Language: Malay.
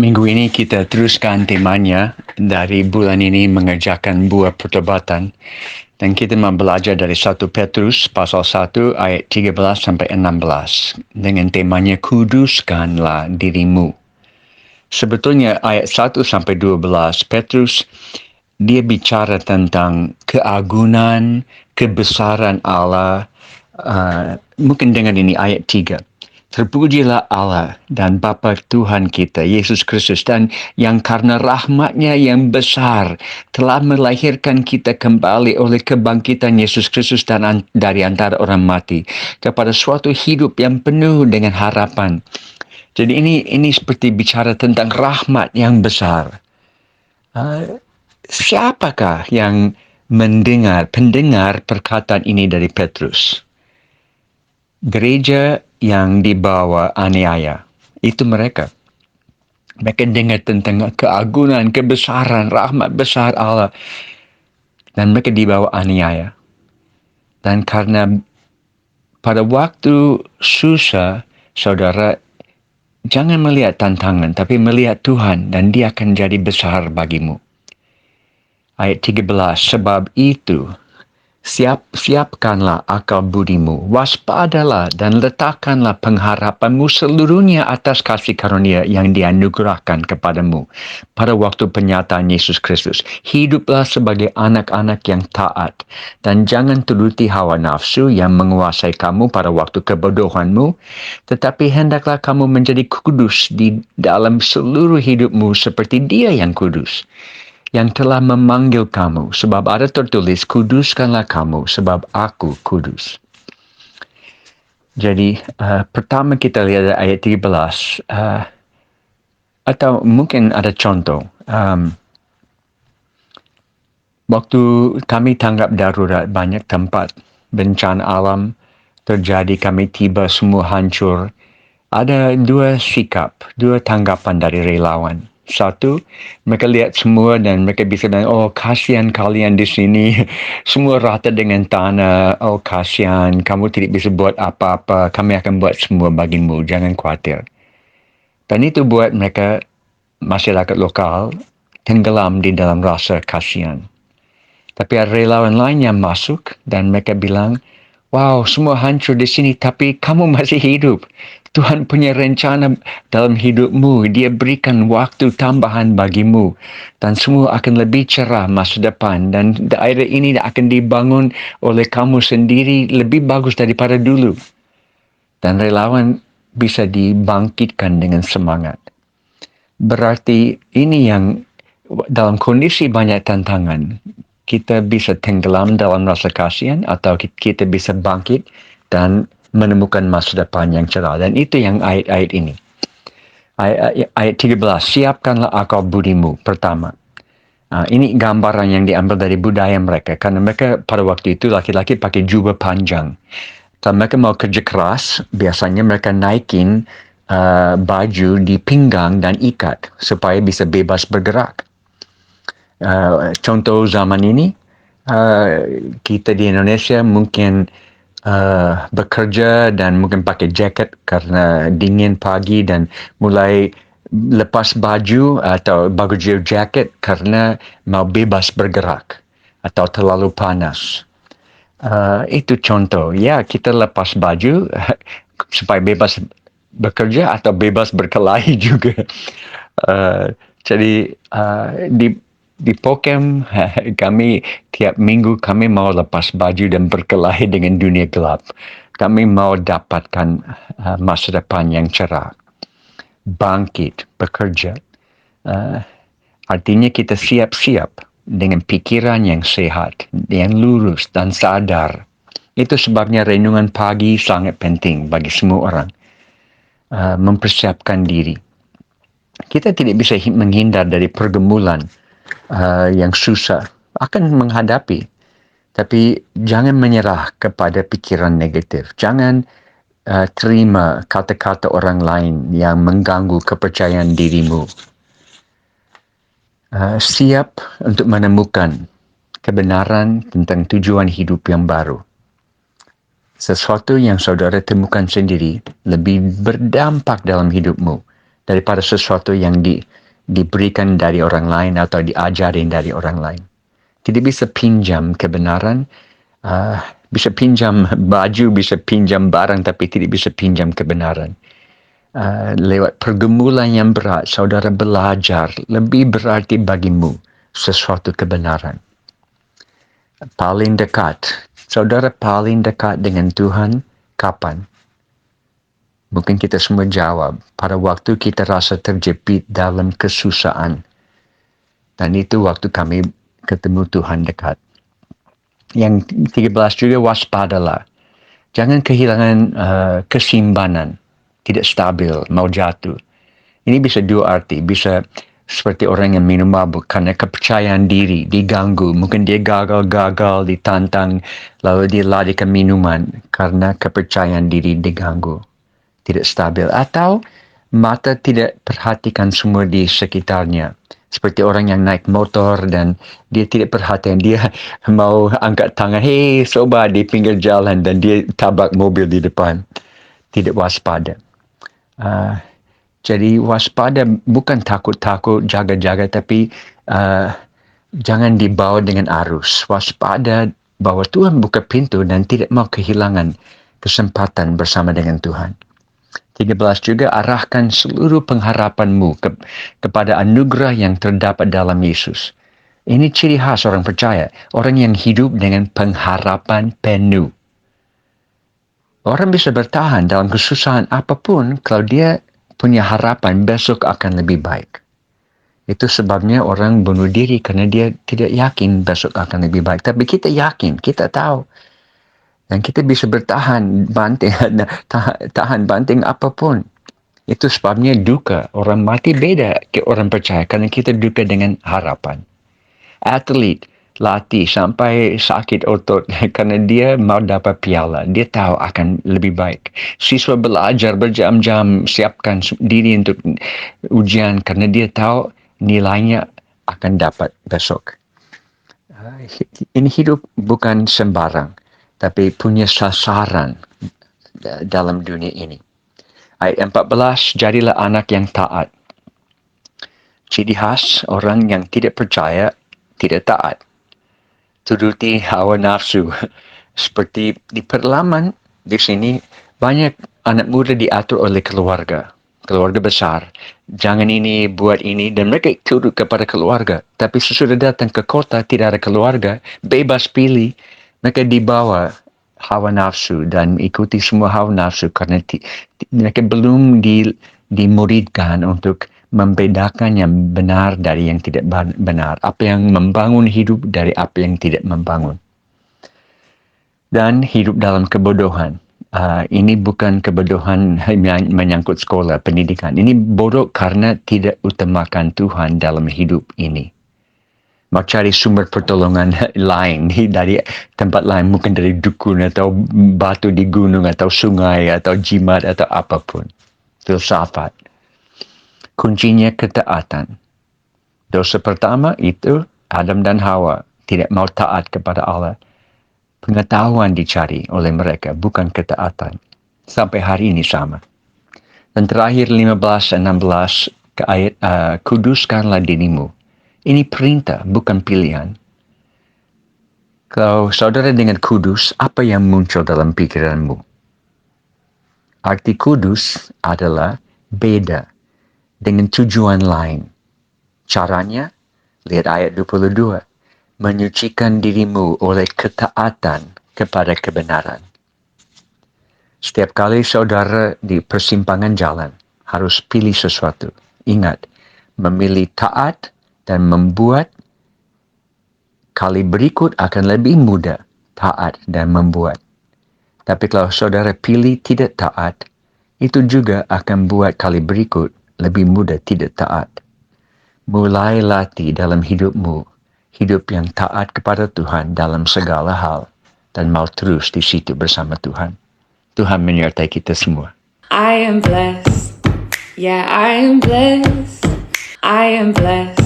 Minggu ini kita teruskan temanya dari bulan ini mengerjakan buah pertobatan. Dan kita belajar dari 1 Petrus pasal 1 ayat 13 sampai 16. Dengan temanya kuduskanlah dirimu. Sebetulnya ayat 1 sampai 12 Petrus dia bicara tentang keagungan, kebesaran Allah. Mungkin dengan ini ayat 3. Terpujilah Allah dan Bapa Tuhan kita, Yesus Kristus, dan yang karena rahmat-Nya yang besar telah melahirkan kita kembali oleh kebangkitan Yesus Kristus dan dari antara orang mati kepada suatu hidup yang penuh dengan harapan. Jadi ini seperti bicara tentang rahmat yang besar. Siapakah yang pendengar perkataan ini dari Petrus? Gereja yang dibawa aniaya. Itu mereka. Mereka dengar tentang keagungan, kebesaran, rahmat besar Allah. Dan mereka dibawa aniaya. Dan karena pada waktu susah, saudara, jangan melihat tantangan, tapi melihat Tuhan dan Dia akan jadi besar bagimu. Ayat 13, sebab itu, siapkanlah akal budimu, waspadalah dan letakkanlah pengharapanmu seluruhnya atas kasih karunia yang dianugerahkan kepadamu pada waktu penyataan Yesus Kristus. Hiduplah sebagai anak-anak yang taat dan jangan turuti hawa nafsu yang menguasai kamu pada waktu kebodohanmu, tetapi hendaklah kamu menjadi kudus di dalam seluruh hidupmu seperti Dia yang kudus, yang telah memanggil kamu, sebab ada tertulis, kuduskanlah kamu, sebab aku kudus. Jadi, pertama kita lihat ayat 13, atau mungkin ada contoh. Waktu kami tanggap darurat, banyak tempat bencana alam terjadi, kami tiba semua hancur. Ada dua tanggapan dari relawan. Satu, mereka lihat semua dan mereka bisa bilang, oh kasihan kalian di sini, semua rata dengan tanah, oh kasihan, kamu tidak bisa buat apa-apa, kami akan buat semua bagimu, jangan khawatir. Dan itu buat mereka, masyarakat lokal, tenggelam di dalam rasa kasihan. Tapi ada relawan lain yang masuk dan mereka bilang, wow, semua hancur di sini, tapi kamu masih hidup. Tuhan punya rencana dalam hidupmu. Dia berikan waktu tambahan bagimu. Dan semua akan lebih cerah masa depan. Dan daerah ini akan dibangun oleh kamu sendiri lebih bagus daripada dulu. Dan relawan bisa dibangkitkan dengan semangat. Berarti ini yang dalam kondisi banyak tantangan, kita bisa tenggelam dalam rasa kasihan atau kita bisa bangkit dan menemukan masa depan yang cerah. Dan itu yang ayat-ayat ini. Ayat 13, siapkanlah akal budimu. Pertama, ini gambaran yang diambil dari budaya mereka. Karena mereka pada waktu itu laki-laki pakai jubah panjang. Kalau mereka mau kerja keras, biasanya mereka naikin baju di pinggang dan ikat supaya bisa bebas bergerak. Contoh zaman ini, kita di Indonesia mungkin bekerja dan mungkin pakai jaket karena dingin pagi dan mulai lepas baju atau baju jaket karena mau bebas bergerak atau terlalu panas. Itu contoh. Ya, kita lepas baju supaya bebas bekerja atau bebas berkelahi juga. Jadi di Pokem, kami tiap minggu kami mau lepas baju dan berkelahi dengan dunia gelap. Kami mau dapatkan masa depan yang cerah. Bangkit, bekerja. Artinya kita siap-siap dengan pikiran yang sehat, yang lurus dan sadar. Itu sebabnya renungan pagi sangat penting bagi semua orang. Mempersiapkan diri. Kita tidak bisa menghindar dari pergumulan yang susah, akan menghadapi. Tapi jangan menyerah kepada pikiran negatif. Jangan terima kata-kata orang lain yang mengganggu kepercayaan dirimu. Siap untuk menemukan kebenaran tentang tujuan hidup yang baru. Sesuatu yang saudara temukan sendiri lebih berdampak dalam hidupmu daripada sesuatu yang diberikan dari orang lain atau diajarin dari orang lain. Tidak bisa pinjam kebenaran, bisa pinjam baju, bisa pinjam barang, tapi tidak bisa pinjam kebenaran. Lewat pergumulan yang berat, saudara belajar lebih berarti bagimu sesuatu kebenaran. Paling dekat, saudara paling dekat dengan Tuhan kapan? Mungkin kita semua jawab, pada waktu kita rasa terjepit dalam kesusahan. Dan itu waktu kami ketemu Tuhan dekat. Yang 13 juga, waspadalah. Jangan kehilangan keseimbangan, tidak stabil, mau jatuh. Ini bisa dua arti, bisa seperti orang yang minum mabuk karena kepercayaan diri diganggu. Mungkin dia gagal, ditantang, lalu dia lari ke minuman karena kepercayaan diri diganggu. Tidak stabil. Atau mata tidak perhatikan semua di sekitarnya. Seperti orang yang naik motor dan dia tidak perhatian. Dia mau angkat tangan, hey sobat, di pinggir jalan, dan dia tabrak mobil di depan. Tidak waspada. Jadi waspada bukan takut-takut, jaga-jaga, tapi jangan dibawa dengan arus. Waspada bahwa Tuhan buka pintu dan tidak mau kehilangan kesempatan bersama dengan Tuhan. 13 juga, arahkan seluruh pengharapanmu kepada anugerah yang terdapat dalam Yesus. Ini ciri khas orang percaya, orang yang hidup dengan pengharapan penuh. Orang bisa bertahan dalam kesusahan apapun kalau dia punya harapan besok akan lebih baik. Itu sebabnya orang bunuh diri karena dia tidak yakin besok akan lebih baik. Tapi kita yakin, kita tahu. Dan kita bisa bertahan tahan banting apapun. Itu sebabnya duka. Orang mati beda ke orang percaya karena kita duka dengan harapan. Atlet latih sampai sakit otot karena dia mau dapat piala. Dia tahu akan lebih baik. Siswa belajar berjam-jam siapkan diri untuk ujian karena dia tahu nilainya akan dapat besok. Ini hidup bukan sembarang, tapi punya sasaran dalam dunia ini. Ayat 14, jadilah anak yang taat. Ciri khas orang yang tidak percaya, tidak taat. Turuti hawa nafsu. Seperti di pedalaman, di sini banyak anak muda diatur oleh keluarga besar. Jangan ini, buat ini, dan mereka turut kepada keluarga. Tapi sesudah datang ke kota, tidak ada keluarga, bebas pilih. Mereka dibawa hawa nafsu dan ikuti semua hawa nafsu karena mereka belum dimuridkan untuk membedakan yang benar dari yang tidak benar. Apa yang membangun hidup dari apa yang tidak membangun. Dan hidup dalam kebodohan. Ini bukan kebodohan menyangkut sekolah, pendidikan. Ini bodoh karena tidak utamakan Tuhan dalam hidup ini. Mau cari sumber pertolongan lain dari tempat lain, mungkin dari dukun atau batu di gunung atau sungai atau jimat atau apapun. Filsafat. Kuncinya ketaatan. Dosa pertama itu Adam dan Hawa tidak mau taat kepada Allah. Pengetahuan dicari oleh mereka, bukan ketaatan. Sampai hari ini sama. Dan terakhir 15-16 ke ayat, kuduskanlah dirimu. Ini perintah, bukan pilihan. Kalau saudara dengan kudus, apa yang muncul dalam pikiranmu? Arti kudus adalah beda dengan tujuan lain. Caranya, lihat ayat 22. Menyucikan dirimu oleh ketaatan kepada kebenaran. Setiap kali saudara di persimpangan jalan, harus pilih sesuatu. Ingat, memilih taat dan membuat, kali berikut akan lebih mudah taat dan membuat. Tapi kalau saudara pilih tidak taat, itu juga akan buat kali berikut lebih mudah tidak taat. Mulai latih dalam hidupmu, hidup yang taat kepada Tuhan dalam segala hal, dan mau terus di situ bersama Tuhan. Tuhan menyertai kita semua. I am blessed. Yeah, I am blessed. I am blessed.